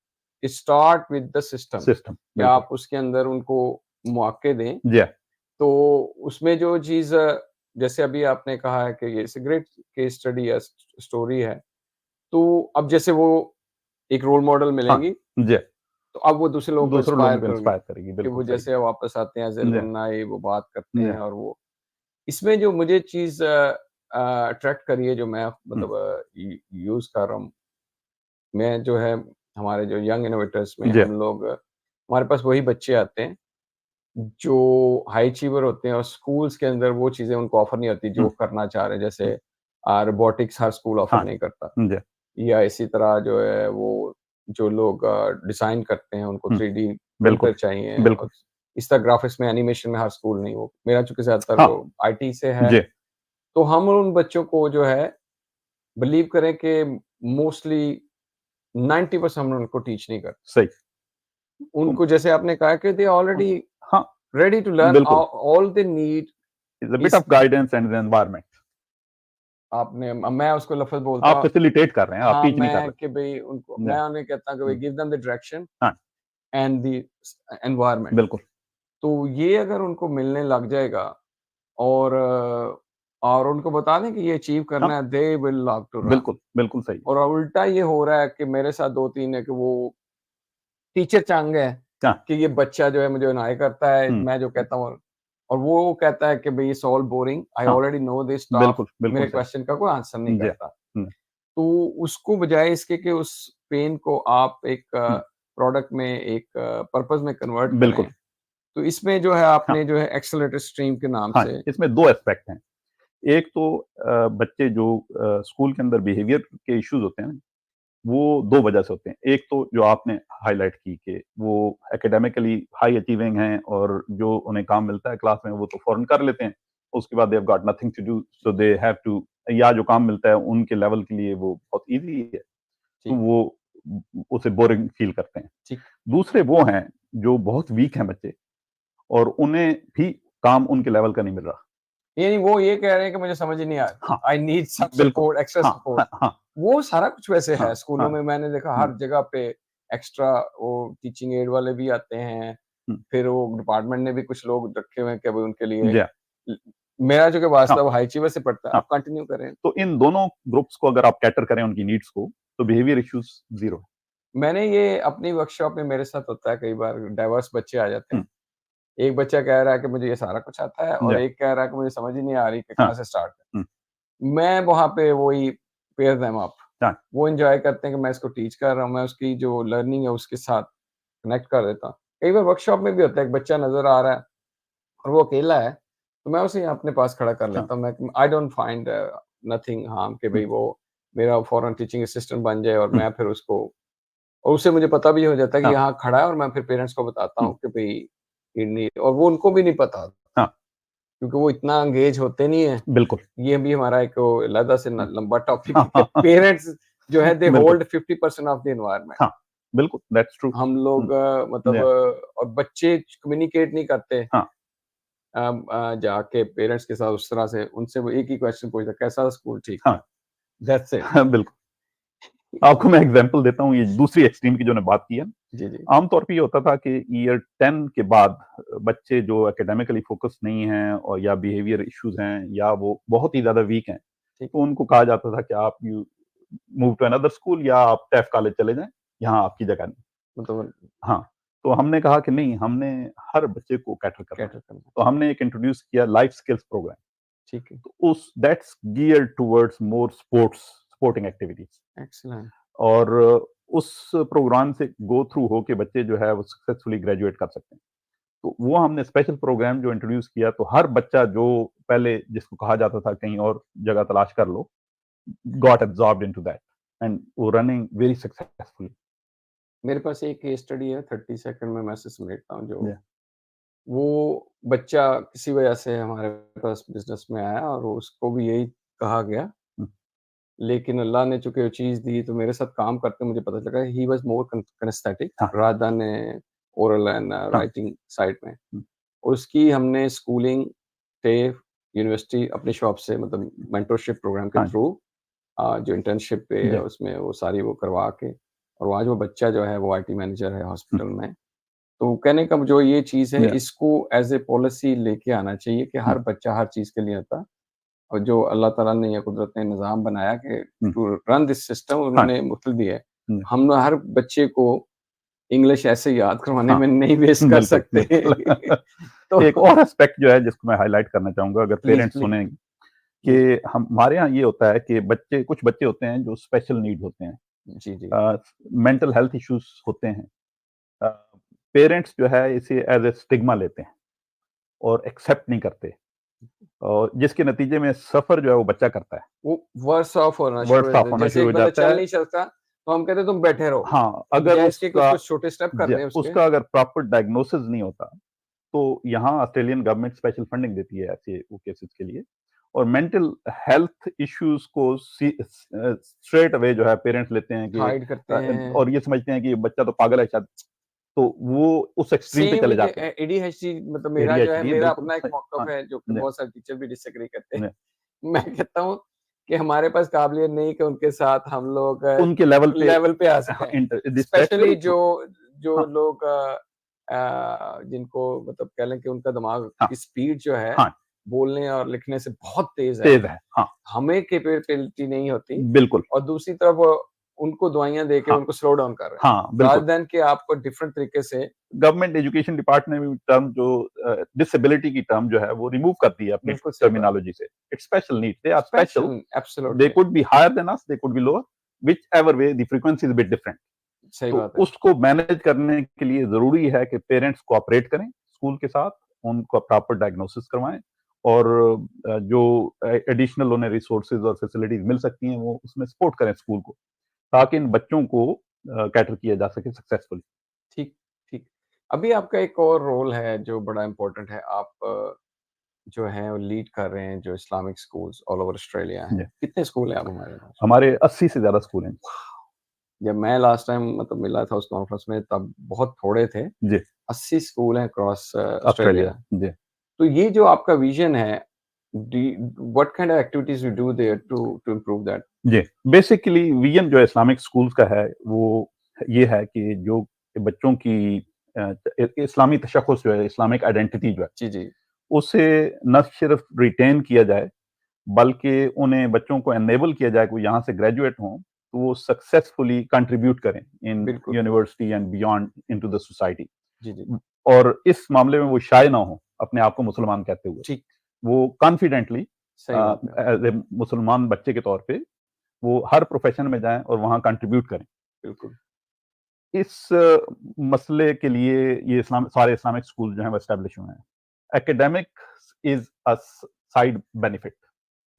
start with the system system, कि बिल्कुल। आप उसके अंदर उनको मौके दें जी हाँ, तो उसमें जो चीज़ जैसे अभी आपने कहा है कि ये it's a great case study है, स्टोरी है। तो अब जैसे वो एक रोल मॉडल हाँ, मिलेंगी, जी हाँ, तो अब वो दूसरे लोगों को दूसरे इंस्पायर लोगों को करोगी, इंस्पायर करेगी, कि बिल्कुल वो सही। जैसे वापस आते हैं एज़ जी हाँ, एलुमनाई वो बात करते जी हैं हाँ, और वो इसमें जो मुझे चीज़ अट्रैक्ट करी है जो मैं हुँ, मतलब यूज़ कर रहा हूँ, मैं जो है हमारे जो यंग इनोवेटर्स में जी हाँ, हम लोग हमारे पास वही बच्चे आते हैं जो हाई अचीवर होते हैं और स्कूल्स के अंदर वो चीज़ें उनको ऑफ़र नहीं होती जो हुँ, करना चाह रहे हैं। जैसे हुँ, रोबोटिक्स हर स्कूल ऑफ़र हाँ, नहीं करता जी हाँ, या इसी तरह जो है वो जो लोग डिज़ाइन करते हैं उनको हुँ, 3D बिल्कुल, प्रिंटर चाहिए और बिल्कुल। इस तरह ग्राफ़िक्स में एनिमेशन में हर स्कूल नहीं वो मेरा चूँकि ज़्यादातर हाँ, वो आईटी से है, जी, तो हम उन बच्चों को जो है बिलीव करें कि मोस्टली 90% हम उनको टीच नहीं करते। सही। तो उनको जैसे आपने कहा कि दे उन ऑलरेडी हाँ, रेडी टू लर्न बिल्कुल। All they need is a bit is of guidance and environment. आपने मैं उसको लफ़्ज़ बोलता आप फैसिलिटेट कर रहे हैं, आप हाँ, टीच नहीं कर मैं रहे। कि भई उनको जी, मैं उन्हें कहता हूँ कि भई हुँ, गिव देम द डायरेक्शन हाँ, एंड द एनवायरनमेंट। बिल्कुल। तो ये अगर उनको मिलने लग जाएगा और और उनको बता दें कि ये अचीव हाँ, करना है, they will love to run. बिल्कुल, बिल्कुल सही। और उल्टा ये हो रहा है कि मेरे साथ 2-3 है कि वो टीचर चंग है हाँ, कि ये बच्चा जो है मुझे अनाय करता है, हुँ, मैं जो कहता हूँ और वो कहता है कि भई इट्स ऑल बोरिंग, आई हाँ, ऑलरेडी नो दिस, स्टॉप, बिल्कुल, बिल्कुल मेरे सही। क्वेश्चन का कोई आंसर नहीं जी, करता। हुँ, तो उसको बजाय इसके कि उस पेन को आप एक हुँ, प्रोडक्ट में, एक पर्पज़ में कन्वर्ट बिल्कुल, करें, तो इसमें जो है हाँ, आपने जो है एक्सेलरेटर स्ट्रीम के नाम हाँ, से इसमें 2 एस्पेक्ट हैं। एक तो बच्चे जो स्कूल के अंदर बिहेवियर के इश्यूज़ होते हैं, वो 2 वजह से होते हैं। एक तो जो आपने हाइलाइट की कि वो एकेडमिकली हाई अचीविंग हैं और जो उन्हें काम मिलता है क्लास में वो तो फ़ौरन कर लेते हैं। उसके बाद they have got nothing to do so they have to, या जो काम मिलता है उनके लेवल के लिए वो बहुत ईज़ी है, तो ठीक, वो उसे बोरिंग फ़ील करते हैं। ठीक। दूसरे वो हैं जो बहुत वीक हैं बच्चे और उन्हें भी काम उनके लेवल का नहीं मिल रहा। यानी वो ये कह रहे हैं कि मुझे समझ ही नहीं आ रही, हाँ, आई नीड सम बिल्कुल। सपोर्ट, एक्स्ट्रा हाँ, सपोर्ट। हाँ, हाँ, वो सारा कुछ वैसे हाँ, है स्कूलों हाँ। में, मैंने देखा हुँ, हर जगह पे एक्स्ट्रा वो टीचिंग एड वाले भी आते हैं, हुँ। फिर वो डिपार्टमेंट ने भी कुछ लोग रखे हुए हैं कि भाई उनके लिए जी हाँ, ल मेरा जो कि हाँ, वास्ता वो हाई अचीवर से पड़ता है, हाँ। आप कंटिन्यू करें। तो इन दोनों ग्रुप्स को अगर आप कैटर करें उनकी नीड्स को, तो बिहेवियर इश्यूज़ ज़ीरो है। मैंने ये अपनी वर्कशॉप में मेरे साथ होता है कई बार, डाइवर्स बच्चे आ जाते हुँ, हैं। एक बच्चा कह रहा है कि मुझे ये सारा कुछ आता है जी और हाँ, एक कह रहा है कि मुझे समझ ही नहीं आ रही कि हाँ, कहाँ से स्टार्ट हुँ, करें। मैं वहाँ पे वही पेयर देम अप, हाँ, वो एन्जॉय करते हैं कि मैं इसको टीच कर रहा हूँ, मैं उसकी जो लर्निंग है उसके साथ कनेक्ट कर देता हूँ। कई बार वर्कशॉप में भी होता है, एक बच्चा नज़र आ रहा है और वो अकेला है, तो मैं उसे अपने पास खड़ा कर हाँ, लेता हूँ। मैं I don't find nothing harm कि हुँ, भई वो मेरा फॉरेन टीचिंग असिस्टेंट बन जाए और हुँ, मैं फिर उसको, और उससे मुझे पता भी हो जाता है कि हाँ, यहाँ खड़ा है और मैं फिर पेरेंट्स को बताता हुँ, हूँ कि भई ये नहीं, और वो उनको भी नहीं पता हाँ, क्योंकि वो इतना एंगेज होते नहीं हैं। बिल्कुल। ये भी हमारा एक वो अलग से न हुँ, लंबा टॉपिक हाँ, है कि हाँ, हाँ, पेरेंट्स जो है दे बिल्कुल, होल्ड 50% ऑफ द एनवायरनमेंट। हाँ, बिल्कुल, दैट्स ट्रू। हम हुँ, लोग जी मतलब हाँ, और बच्चे कम्युनिकेट नहीं करते हाँ, जाके पेरेंट्स के साथ उस तरह से, उनसे वो एक ही क्वेश्चन पूछता है, कैसा था स्कूल? ठीक हाँ, था। That's it. हाँ, बिल्कुल। आपको मैं एग्ज़ाम्पल देता हूँ, ये दूसरी एक्सट्रीम की जो मैंने बात की है। जी, जी। आम तौर पे ये होता था कि ईयर 10 के बाद बच्चे जो एकेडमिकली फ़ोकस्ड नहीं हैं और या बिहेवियर इश्यूज़ हैं या वो बहुत ही ज़्यादा वीक हैं, ठीक तो है। उनको कहा जाता था कि आप you move to another school या आप टैफ कॉलेज चले जाएँ, यहाँ आपकी जगह नहीं। मतलब हाँ, तो हमने कहा कि नहीं, हमने हर बच्चे को कैटर करना है। कैटर करना। तो हमने एक इंट्रोड्यूस किया लाइफ स्किल्स प्रोग्राम। ठीक है। तो उस that's geared towards more sporting activities, excellent. और उस प्रोग्राम से गो थ्रू होके बच्चे जो है वो सक्सेसफुली ग्रेजुएट कर सकते हैं। तो वो हमने स्पेशल प्रोग्राम जो इंट्रोड्यूस किया, तो हर बच्चा जो पहले जिसको कहा जाता था कहीं और जगह तलाश कर लो, got absorbed into that and वो रनिंग वेरी सक्सेसफुली। मेरे पास एक केस स्टडी है, 30 सेकंड में मैं उसे समेटता हूँ, जो या वो बच्चा किसी वजह से हमारे पास बिज़नेस में आया और उसको भी यही कहा गया, हुँ, लेकिन अल्लाह ने चूँकि वो चीज़ दी तो मेरे साथ काम करके मुझे पता चला ही वाज़ मोर किनेस्थेटिक हाँ, रादर देन ओरल एंड हाँ, राइटिंग साइड में। हुँ, उसकी हमने स्कूलिंग, TAFE, यूनिवर्सिटी अपनी शॉप से, मतलब मेंटरशिप प्रोग्राम के हाँ, थ्रू जो इंटर्नशिप पे है जी, उसमें वो सारी वो करवा के, और आज वो बच्चा जो है वो आईटी मैनेजर है हुँ, हॉस्पिटल में। तो कहने का जो ये चीज़ है, या इसको एज़ ए पॉलिसी लेके आना चाहिए कि हुँ, हर बच्चा हर चीज़ के लिए आता, और जो अल्लाह ताला ने या कुदरत ने निज़ाम बनाया कि हुँ, टू रन दिस सिस्टम, हाँ, उन्होंने मुफ़्त दिया है। हुँ, हम हर बच्चे को इंग्लिश ऐसे याद करवाने हाँ, में नहीं वेस्ट कर बिल्कुल, सकते। बिल्कुल। तो एक और एस्पेक्ट जो है जिसको मैं हाइलाइट करना चाहूँगा, अगर प्लीज़, पेरेंट्स प्लीज़। सुनें, जी, जी। कि हमारे यहाँ ये होता है कि बच्चे, कुछ बच्चे होते हैं जो स्पेशल नीड्स होते हैं। जी, जी। मेंटल हेल्थ इश्यूज़ होते हैं। अ, पेरेंट्स जो है इसे एज़ ए स्टिग्मा लेते हैं और एक्सेप्ट नहीं करते, और जिसके नतीजे में सफ़र जो है वो बच्चा करता है। वो वर्स ऑफ होना शुरू हो वर्स्ट ऑफ जाता है। होना जैसे शुरू एक हो बंदा जाता चल है। नहीं सकता, तो हम कहते हैं तुम बैठे रहो। हाँ, अगर बजाए इसके उसका कुछ-कुछ छोटे स्टेप करने हैं उसके। उसका अगर प्रॉपर डायग्नोसिस नहीं होता, तो यहाँ ऑस्ट्रेलियन गवर्नमेंट स्पेशल फंडिंग देती है ऐसे वो केसेस के लिए, और मेंटल हेल्थ इश्यूज़ को स्ट्रेट अवे जो है पेरेंट्स लेते हैं कि हाइड करते हैं। और ये समझते हैं कि ये बच्चा तो पागल है शायद, तो वो उस एक्सट्रीम पे सेम चले विद जाते हैं। एडीएचडी, मतलब मेरा जो है, एडीएचडी मेरा बिल्कुल अपना एक सही। हाँ, मौक़िफ़ है जो कि जी, बहुत सारे टीचर भी डिसएग्री करते हैं। जी। मैं कहता हूँ कि हमारे पास काबिलियत नहीं कि उनके साथ हम लोग उनके लेवल पे, लेवल पे आ हाँ, सकें। दैट्स स्पेशली वेरी जो ट्रू। जो हाँ, लोग जिनको मतलब कह लें कि उनका दिमाग हाँ, की स्पीड जो है, हाँ, बोलने और लिखने से बहुत तेज़ है। तेज़ है। हाँ, हमें कैपेबिलिटी नहीं होती, बिल्कुल। और दूसरी तरफ उनको दवाइयाँ देके हाँ, उनको स्लो डाउन कर रहे हैं। हाँ, रादर बिल्कुल। दैन कि आपको डिफरेंट तरीके से गवर्नमेंट एजुकेशन डिपार्टमेंट ने भी टर्म जो डिसेबिलिटी की टर्म जो है वो रिमूव कर दी है अपनी बिल्कुल सही बात। टर्मिनोलॉजी से। It's special needs, they are special, special they absolutely could be higher than us, they could be lower, whichever way the frequency is a bit different. सही तो बात है। उसको मैनेज करने के लिए ज़रूरी है कि पेरेंट्स कोऑपरेट करें स्कूल के साथ, उनको प्रॉपर डायग्नोसिस करवाएँ और जो एडिशनल उन्हें रिसोर्सेज़ और फैसिलिटीज़ मिल सकती हैं, वो उसमें सपोर्ट करें स्कूल को, ताकि इन बच्चों को कैटर किया जा सके सक्सेसफुली। ठीक, ठीक। अभी आपका एक और रोल है जो बड़ा इम्पोर्टेंट है। आप जो हैं वो लीड कर रहे हैं जो Islamic schools all over Australia हैं। जी, कितने स्कूल हैं आप हमारे पास? हमारे 80 से ज़्यादा स्कूल हैं। जब मैं लास्ट टाइम मतलब मिला था उस कॉन्फ्रेंस में तब बहुत थोड़े थे। जी, 80 स्कूल हैं अक्रॉस ऑस्ट्रेलिया। ऑस्ट्रेलिया। जी, तो ये जो आपका विज़न है, the what kind of activities you do there to improve that? जी। बेसिकली विज़न जो इस्लामिक स्कूल्स का है, वो ये है कि जो बच्चों की इस्लामी तशख़्ख़ुस जो है, इस्लामिक आइडेंटिटी जो है, जी, जी। उसे न सिर्फ़ रिटेन किया जाए, बल्कि उन्हें बच्चों को एनेबल किया जाए कि वो यहाँ से ग्रेजुएट हों, तो वो सक्सेसफुली कंट्रीब्यूट करें इन बिल्कुल। University and beyond into the society. जी, जी। और इस मामले में वो शाय ना हो, अपने आप को मुसलमान कहते हुए। ठीक, वो कॉन्फिडेंटली सही बात है। एज़ ए मुसलमान बच्चे के तौर पे वो हर प्रोफ़ेशन में जाएँ और वहाँ कंट्रीब्यूट करें। बिल्कुल, इस मसले के लिए ये सारे इस्लामिक स्कूल जो हैं वो एस्टेब्लिश हुए हैं। Academics is a side benefit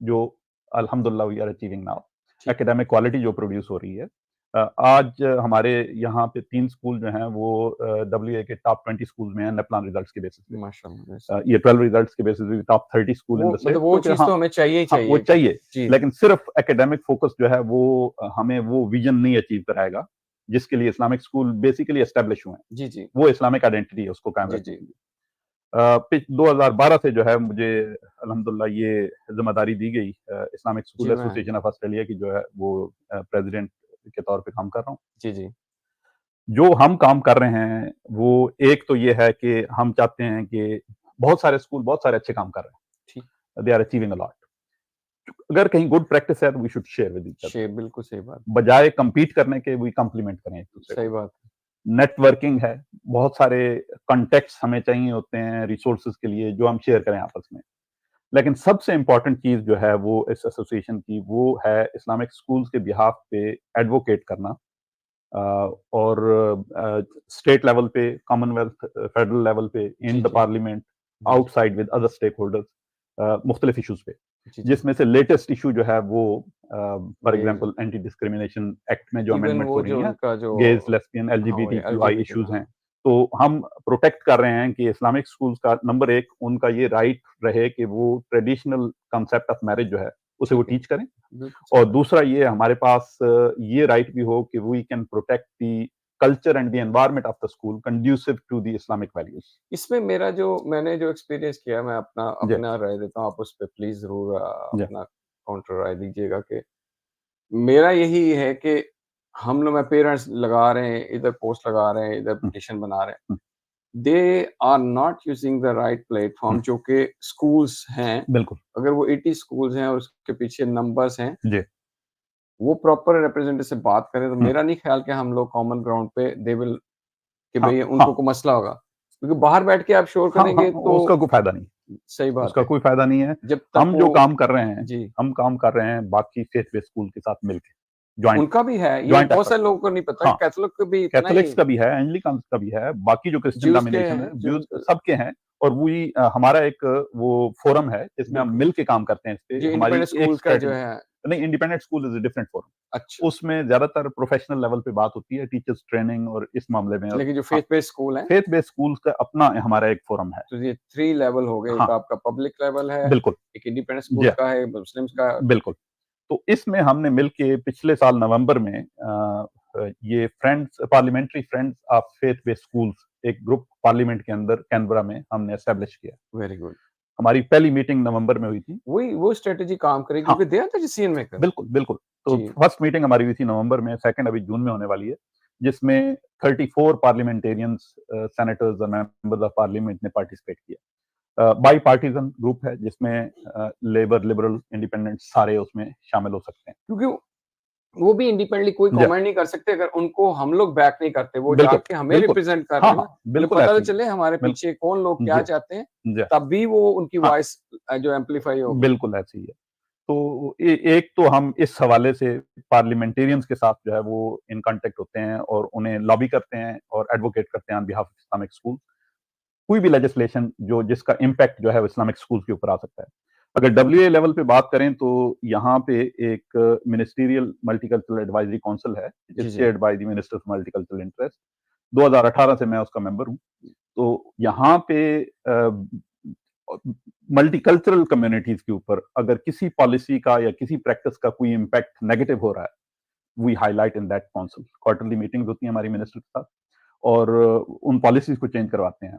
जो अल्हम्दुलिल्लाह वी आर अचीविंग नाउ। ठीक। एकेडमिक क्वालिटी जो प्रोड्यूस हो रही है। आज हमारे यहाँ पे 3 स्कूल जो हैं वो डब्ल्यूए के टॉप 20 स्कूल्स में हैं नेपलान रिजल्ट्स के बेसिस पे। माशाअल्लाह, यस। ये 12 रिजल्ट्स के बेसिस पे टॉप 30 स्कूल इन वो द स्टेट मतलब वो क्योंकि चीज़ हाँ, तो हमें चाहिए ही हाँ, वो चाहिए कि चाहिए, जी, जी। लेकिन सिर्फ़ एकेडमिक फ़ोकस जो है वो हमें वो विज़न नहीं अचीव कराएगा, जिसके लिए इस्लामिक स्कूल बेसिकली एस्टेब्लिश हुए हैं। जी, जी। वो इस्लामिक आइडेंटिटी है, उसको कायम जी, रखने जी। के लिए। पिछ 2012 से जो है मुझे अल्हम्दुलिल्लाह ये ज़िम्मेदारी दी गई इस्लामिक जी, स्कूल मैं एसोसिएशन ऑफ ऑस्ट्रेलिया की जो है वो प्रेज़िडेंट के तौर पे काम कर रहा हूँ। जी, जी। जो हम काम कर रहे हैं, वो एक तो ये है कि हम चाहते हैं कि बहुत सारे स्कूल बहुत सारे अच्छे काम कर रहे ठीक, हैं। They are achieving a lot. अगर कहीं गुड प्रैक्टिस है तो we should share with each other. बिल्कुल सही बात। बजाय कम्पीट करने के वी कॉम्प्लीमेंट करें एक-दूसरे सही को। बात। नेटवर्किंग है, बहुत सारे कॉन्टेक्ट्स हमें चाहिए होते हैं रिसोर्सेज़ के लिए जो हम शेयर करें आपस में। लेकिन सबसे इम्पोर्टेंट चीज़ जो है वो इस एसोसिएशन की वो है इस्लामिक स्कूल्स के बिहाफ़ पे एडवोकेट करना अ, और स्टेट लेवल पे, कॉमनवेल्थ फेडरल लेवल पे, इन जी, द जी। पार्लियामेंट, जी, जी। Outside with other stakeholders मुख्तलिफ इश्यूज़ पे। जी, जी। जिसमें से लेटेस्ट इश्यू जो है वो फॉर ये एग्ज़ाम्पल एंटी डिस्क्रिमिनेशन एक्ट में जो इवन अमेंडमेंट्स हो वो रही जो हैं, उनका जो गेज़, लेस्बियन, हाँ, वो एलजीबीटीक्यूआई एलजीबीटी का इश्यूज़ हैं। हाँ। तो हम प्रोटेक्ट कर रहे हैं कि इस्लामिक स्कूल्स का नंबर 1 उनका ये राइट रहे कि वो ट्रेडिशनल कांसेप्ट ऑफ मैरिज जो है, उसे वो ठीक है। टीच करें। बिल्कुल सही और बात। दूसरा ये हमारे पास ये राइट भी हो कि we can protect the culture and the environment of the school conducive to the Islamic values. इसमें मेरा जो मैंने जो एक्सपीरियंस किया मैं अपना जी, अपना राय देता हूँ, आप उस पे प्लीज़ ज़रूर जी। अपना काउंटर राय दीजिएगा कि मेरा यही है कि हम लोग मैं पेरेंट्स लगा रहे हैं, इधर पोस्ट लगा रहे हैं, इधर हुँ, पिटीशन बना रहे हैं। हुँ, they are not using the right हुँ। प्लेटफ़ॉर्म जो कि स्कूल्स हैं, बिल्कुल। अगर वो 80 स्कूल्स हैं और उसके पीछे नंबर्स हैं, जी। वो प्रॉपर रिप्रेजेंटेटिव से बात करें तो हुँ। मेरा नहीं ख़्याल कि हम लोग कॉमन ग्राउंड पे दे विल कि हाँ, भई हाँ। उनको कोई मसला होगा। क्योंकि बाहर बैठ के आप शोर हाँ, हाँ, करेंगे तो उसका कोई फ़ायदा नहीं। सही बात उसका है। कोई फ़ायदा नहीं है। जब तक हम वो जो काम कर रहे हैं, जी, हम काम कर रहे हैं बाकी फेथ बेस्ड स्कूल के साथ मिलके, जॉइंट उनका भी है। ये जॉइंट बहुत एफर्ट। सारे लोगों को नहीं पता कि हाँ, कैथोलिक को भी इतना कैथोलिक्स ही का भी है, एंग्लिकन्स का भी है, बाकी जो क्रिश्चियन ज्यूस के डोमिनेशन है, हैं जो ज्यूज़ सबके हैं और वही हमारा एक वो फोरम है, जिसमें हम बिल्कुल, मिल के काम करते हैं इस पे, जो हमारी इंडिपेंडेंट एक स्कूल्स का जो स्ट्रैटेजी है नहीं, independent school is a different forum. अच्छा, उसमें ज़्यादातर प्रोफेशनल लेवल पे बात होती है, टीचर्स ट्रेनिंग और इस मामले में और लेकिन जो हाँ, फेथ बेस्ड स्कूल हैं, फेथ बेस्ड स्कूल्स का अपना हमारा एक फोरम है। तो ये 3 लेवल हो गए। एक हाँ, आपका पब्लिक लेवल है, बिल्कुल। एक इंडिपेंडेंट जी, स्कूल का है, मुस्लिम्स का बिल्कुल। तो इसमें हमने मिलके पिछले साल नवंबर में ये friends parliamentary friends of faith based schools एक ग्रुप पार्लियामेंट के अंदर कैनबरा में हमने एस्टेब्लिश किया। Very good. हमारी पहली मीटिंग नवंबर में हुई थी। वही वो स्ट्रैटेजी काम करेगी हाँ, क्योंकि they are the decision maker. बिल्कुल, बिल्कुल। तो जी, फर्स्ट मीटिंग हमारी हुई थी नवंबर में, सेकंड अभी जून में होने वाली है, जिसमें 34 पार्लियामेंटेरियंस सेनेटर्स और मेंबर्स ऑफ पार्लियामेंट ने पार्टिसिपेट किया। बाई पार्टीज़न ग्रुप है जिसमें लेबर, लिबरल, इंडिपेंडेंट सारे उसमें शामिल हो सकते हैं। क्योंकि वो भी इंडिपेंडेंटली कोई जी, कमेंट नहीं कर सकते अगर उनको हम लोग बैक नहीं करते, वो बिल्कुल, जाके हमें बिल्कुल। रिप्रेज़ेंट कर रहे हाँ, हैं ना, हाँ, उन्हें बिल्कुल पता तो ऐसे ही है। चले हमारे पीछे कौन लोग क्या जी, चाहते हैं, जी। तभी वो उनकी हाँ, वॉइस जो एम्प्लीफाई होगी। बिल्कुल ऐसे ही है। तो एक तो हम इस हवाले से पार्लियामेंटेरियंस के साथ जो है वो इन कॉन्टैक्ट होते हैं और उन्हें लॉबी करते हैं और एडवोकेट करते हैं on behalf of Islamic school. कोई भी लेजिस्लेशन जो जिसका इम्पैक्ट जो है वो इस्लामिक स्कूल्स के ऊपर आ सकता है। अगर डब्ल्यूए लेवल पे बात करें तो यहाँ पे एक मिनिस्टीरियल मल्टीकल्चरल एडवाइजरी काउंसिल है, इट इज़ जी, जी। Chaired by the minister of multicultural interest. 2018 से मैं उसका मेंबर हूँ। तो यहाँ पे मल्टीकल्चरल कम्युनिटीज़ के ऊपर अगर किसी पॉलिसी का या किसी प्रैक्टिस का कोई इम्पैक्ट नेगेटिव हो रहा है, we highlight in that council. Quarterly meetings होती हैं हमारी मिनिस्टर के साथ और उन पॉलिसीज़ को चेंज करवाते हैं।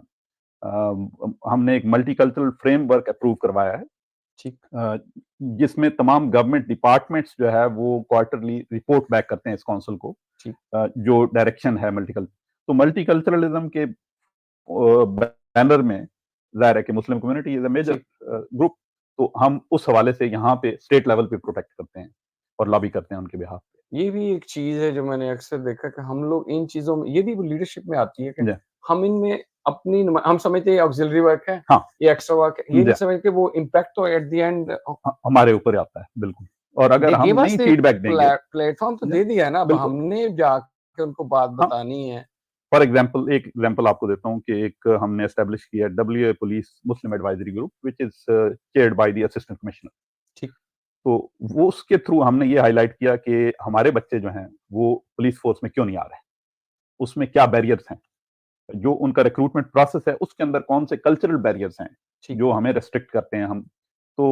हमने एक मल्टीकल्चरल फ्रेमवर्क अप्रूव करवाया है ठीक, अ, जिसमें तमाम गवर्नमेंट डिपार्टमेंट्स जो है वो क्वार्टरली रिपोर्ट बैक करते हैं इस काउंसिल को ठीक। जो डायरेक्शन है मल्टीकल्चरलिज्म के बैनर में ज़ाहिर है कि Muslim community is a major ठीक। ग्रुप। तो हम उस हवाले से यहाँ पे स्टेट लेवल पे प्रोटेक्ट करते हैं और लॉबी करते हैं उनके बिहाफ पे। ये भी एक चीज़ है जो मैंने अक्सर देखा कि हम लोग इन चीज़ों में ये भी लीडरशिप में आती है कि जी, हम इनमें अपनी हम समझते हैं ये ऑक्सिलरी वर्क है, हाँ, ये एक्स्ट्रा वर्क है, ये जी, नहीं समझते वो इम्पैक्ट तो एट द एंड हमारे ऊपर आता है, बिल्कुल। और अगर दे हम गिव अस नहीं द फीडबैक देंगे प्लेटफ़ॉर्म तो जी, दे दिया है ना, अब बिल्कुल, हमने जाके उनको बात हाँ। बतानी है। फॉर एग्जांपल एक एग्जांपल आपको देता हूँ कि एक हमने एस्टेब्लिश किया WA police Muslim advisory group which is chaired by the assistant commissioner. ठीक, तो वो उसके थ्रू हमने ये हाइलाइट किया कि हमारे बच्चे जो हैं, वो पुलिस फ़ोर्स में क्यों नहीं आ रहे हैं? उसमें क्या बैरियर्स हैं? जो उनका रिक्रूटमेंट प्रोसेस है, उसके अंदर कौन से कल्चरल बैरियर्स हैं, ठीक, जो ठीक, हमें ठीक। रिस्ट्रिक्ट करते हैं हम। तो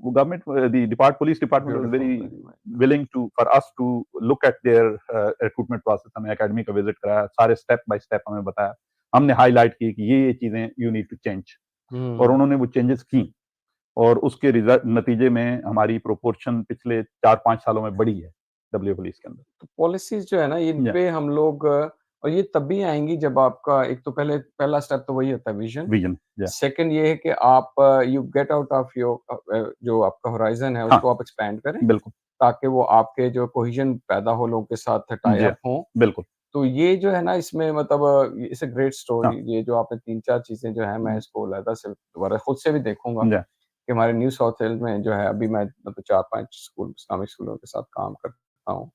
government the police department was beautiful, very very nice. Willing to for us to look at their recruitment process. हमें अकेडमी का विज़िट कराया, सारे स्टेप बाय स्टेप हमें बताया। हमने हाइलाइट की कि ये चीज़ें यू नीड टू चेंज और हुँ। उन्होंने वो चेंजेस की और उसके रिज़ल्ट नतीजे में हमारी प्रोपोर्शन पिछले 4-5 सालों में बढ़ी है, डब्ल्यू पुलिस के अंदर। तो पॉलिसीज़ जो है ना, इन या पे हम लोग और ये तभी आएँगी जब आपका एक तो पहला स्टेप तो वही होता है विज़न। विज़न या सेकंड ये है कि आप you get out of your जो आपका होराइज़न है हाँ, उसको आप एक्सपैंड करें, बिल्कुल। ताकि वो आपके जो कोहेज़न पैदा हो लोगों के साथ टाई जी, अप हों। बिल्कुल। तो ये जो है ना इसमें मतलब इट्स अ ग्रेट स्टोरी हाँ, ये जो आपने 3-4 चीज़ें जो हैं मैं इसको अलहदा से दोबारा खुद से भी देखूँगा जी, कि हमारे न्यू साउथ वेल्स में जो है अभी मैं मतलब 4-5 स्कूल इस्लामिक स्कूलों के साथ काम करता हूँ।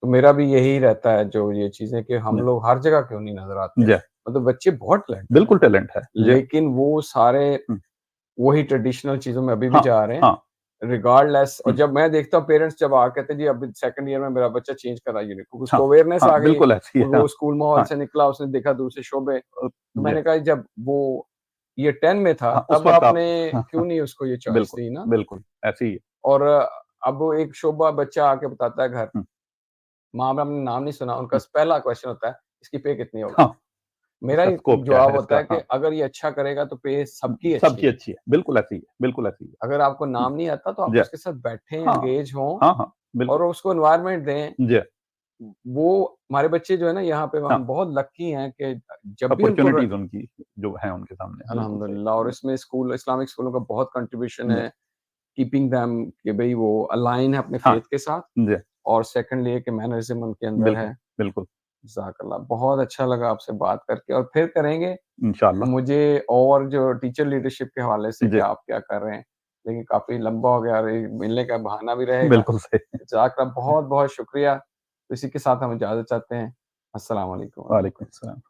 तो मेरा भी यही रहता है जो ये चीज़ें कि हम जी, लोग हर जगह क्यों नहीं नज़र आते? जी। मतलब बच्चे बहुत टैलेंटेड हैं, बिल्कुल टैलेंट है। जी, लेकिन वो सारे हुँ, वही ट्रेडिशनल चीज़ों में अभी भी हाँ, जा रहे हैं, हाँ, रिगार्डलेस और हुँ, जब मैं देखता हूँ पेरेंट्स जब कहते हैं जी अब सेकंड ईयर में मेरा बच्चा चेंज कर रहा है यूनिफ़ॉर्म हाँ, उसको अवेयरनेस हाँ, आ गई है, बिल्कुल ऐसी है। और हाँ, वो स्कूल माहौल हाँ, से निकला, उसने देखा दूसरे शोबे, तो जी, मैंने कहा जब वो ईयर 10 में था हाँ, उस तब वक़्त आप आपने हाँ, क्यों हाँ, नहीं उसको ये चॉइस बिल्कुल, दी ना? बिल्कुल, ऐसे ही है। और अब वो एक शोबा बच्चा आके बताता है घर, हुँ, माँ-बाप ने नाम नहीं सुना, उनका हुँ, पहला क्वेश्चन होता है, इसकी पे कितनी होगी? हाँ, मेरा इसका ही स्कोप क्या जवाब है होता इसका? है कि हाँ, अगर ये अच्छा करेगा तो पे सबकी अच्छी सबकी है। अच्छी है, बिल्कुल ऐसी ही है, बिल्कुल ऐसी ही है। अगर आपको हुँ, नाम नहीं आता तो आप जी, उसके साथ बैठें, हाँ, एंगेज हों हाँ, हाँ, बिल्कुल, और उसको एनवायरनमेंट दें। जी, वो हमारे बच्चे जो है ना यहाँ पे हाँ, हम बहुत लकी हैं कि जब भी उनको अपॉर्च्युनिटीज़ उनकी जो है उनके सामने, बिल्कुल सही। अल्हम्दुलिल्लाह और जी, इसमें स्कूल इस्लामिक स्कूलों का बहुत कंट्रीब्यूशन जी, है, कीपिंग देम कि भई वो अलाइन है अपने हाँ, फेथ के साथ जी, और सेकंडली ये कि मैनरिज़्म उनके अंदर बिल्कुल, है। बिल्कुल, जज़ाकल्लाह बहुत अच्छा लगा आपसे बात करके और फिर करेंगे इंशाअल्लाह। मुझे और जो टीचर लीडरशिप के हवाले से कि जी, आप क्या कर रहे हैं। लेकिन काफ़ी लंबा हो गया और ये मिलने का बहाना भी रहेगा। बिल्कुल सही। जज़ाकल्लाह बहुत-बहुत शुक्रिया। तो इसी के साथ हम इजाज़त चाहते हैं। अस्सलाम वालेकुम व वालेकुम रहमतुल्लाह। सलाम।